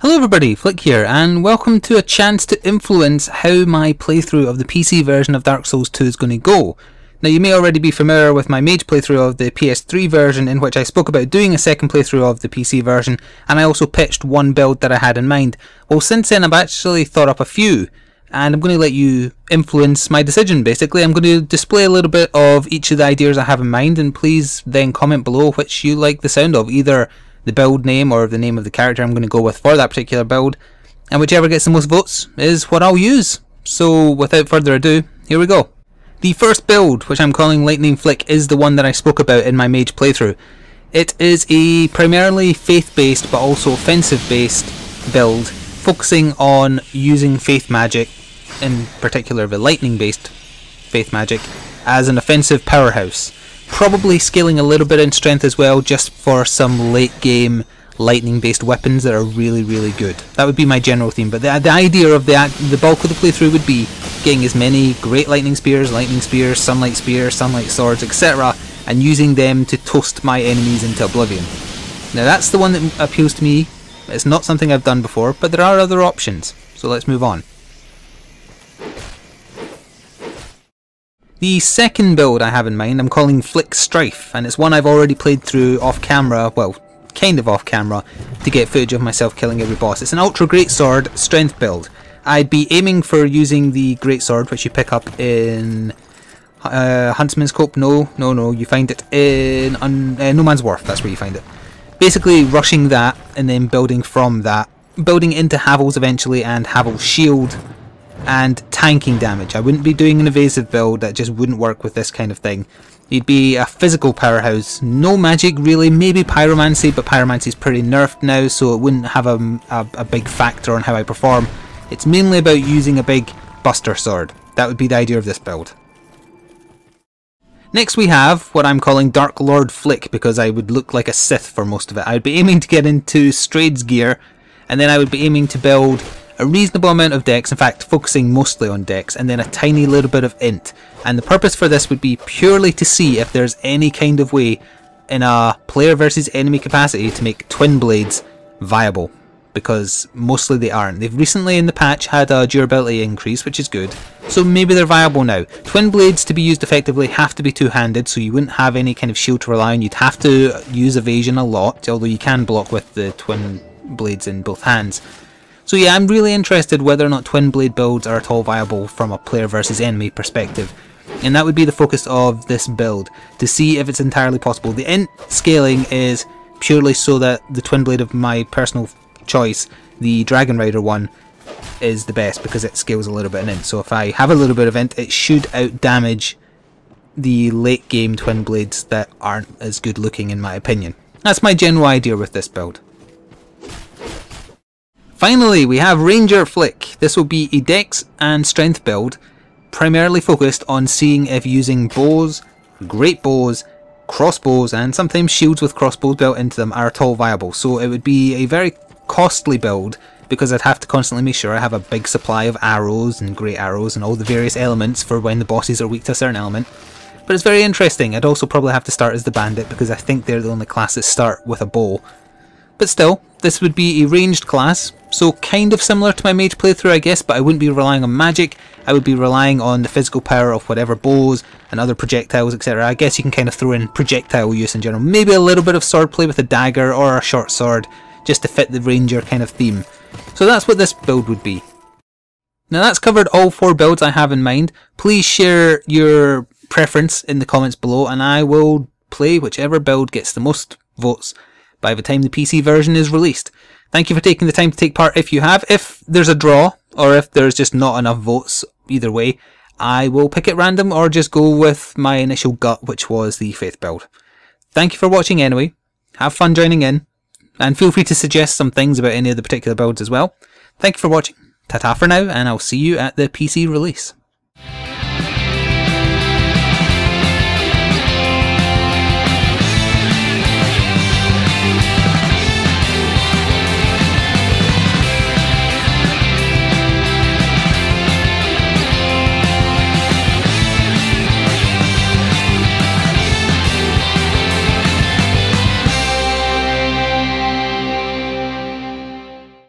Hello everybody, Flik here, and welcome to a chance to influence how my playthrough of the PC version of Dark Souls 2 is going to go. Now you may already be familiar with my mage playthrough of the PS3 version, in which I spoke about doing a second playthrough of the PC version, and I also pitched one build that I had in mind. Well, since then I've actually thought up a few, and I'm going to let you influence my decision. Basically, I'm going to display a little bit of each of the ideas I have in mind, and please then comment below which you like the sound of, either the build name or the name of the character I'm going to go with for that particular build, and whichever gets the most votes is what I'll use. So without further ado, here we go. The first build, which I'm calling Lightning Flik, is the one that I spoke about in my mage playthrough. It is a primarily faith based but also offensive based build, focusing on using faith magic, in particular the lightning based faith magic, as an offensive powerhouse. Probably scaling a little bit in strength as well, just for some late game lightning based weapons that are really good. That would be my general theme, but the idea of the bulk of the playthrough would be getting as many great lightning spears, sunlight swords, etc., and using them to toast my enemies into oblivion. Now that's the one that appeals to me. It's not something I've done before, but there are other options, so let's move on. The second build I have in mind I'm calling Flix Strife, and it's one I've already played through off camera, well, kind of off camera, to get footage of myself killing every boss. It's an ultra greatsword strength build. I'd be aiming for using the greatsword, which you pick up in Huntsman's Cope. No, you find it in No Man's Wharf. That's where you find it. Basically rushing that and then building from that, building into Havel's eventually, and Havel's shield, and tanking damage. I wouldn't be doing an evasive build, that just wouldn't work with this kind of thing. You'd be a physical powerhouse, no magic really, maybe pyromancy, but pyromancy's pretty nerfed now, so it wouldn't have a big factor on how I perform. It's mainly about using a big buster sword. That would be the idea of this build. Next we have what I'm calling Dark Lord Flik, because I would look like a Sith for most of it. I would be aiming to get into Strade's gear, and then I would be aiming to build a reasonable amount of dex, in fact focusing mostly on dex, and then a tiny little bit of int. And the purpose for this would be purely to see if there's any kind of way in a player versus enemy capacity to make twin blades viable, because mostly they aren't. They've recently in the patch had a durability increase, which is good, so maybe they're viable now. Twin blades, to be used effectively, have to be two-handed, so you wouldn't have any kind of shield to rely on. You'd have to use evasion a lot, although you can block with the twin blades in both hands. So yeah, I'm really interested whether or not twin blade builds are at all viable from a player versus enemy perspective. And that would be the focus of this build, to see if it's entirely possible. The int scaling is purely so that the twin blade of my personal choice, the Dragon Rider one, is the best because it scales a little bit in int. So if I have a little bit of int, it should out damage the late game twin blades that aren't as good looking in my opinion. That's my general idea with this build. Finally, we have Ranger Flik. This will be a dex and strength build, primarily focused on seeing if using bows, great bows, crossbows, and sometimes shields with crossbows built into them are at all viable. So it would be a very costly build, because I'd have to constantly make sure I have a big supply of arrows and great arrows and all the various elements for when the bosses are weak to a certain element. But it's very interesting. I'd also probably have to start as the bandit, because I think they're the only class that start with a bow. But still, this would be a ranged class, so kind of similar to my mage playthrough I guess, but I wouldn't be relying on magic. I would be relying on the physical power of whatever bows and other projectiles, etc. I guess you can kind of throw in projectile use in general. Maybe a little bit of swordplay with a dagger or a short sword, just to fit the ranger kind of theme. So that's what this build would be. Now that's covered all 4 builds I have in mind. Please share your preference in the comments below, and I will play whichever build gets the most votes by the time the PC version is released. Thank you for taking the time to take part if you have. If there's a draw, or if there's just not enough votes, either way, I will pick at random or just go with my initial gut, which was the faith build. Thank you for watching anyway. Have fun joining in, and feel free to suggest some things about any of the particular builds as well. Thank you for watching. Ta-ta for now, and I'll see you at the PC release.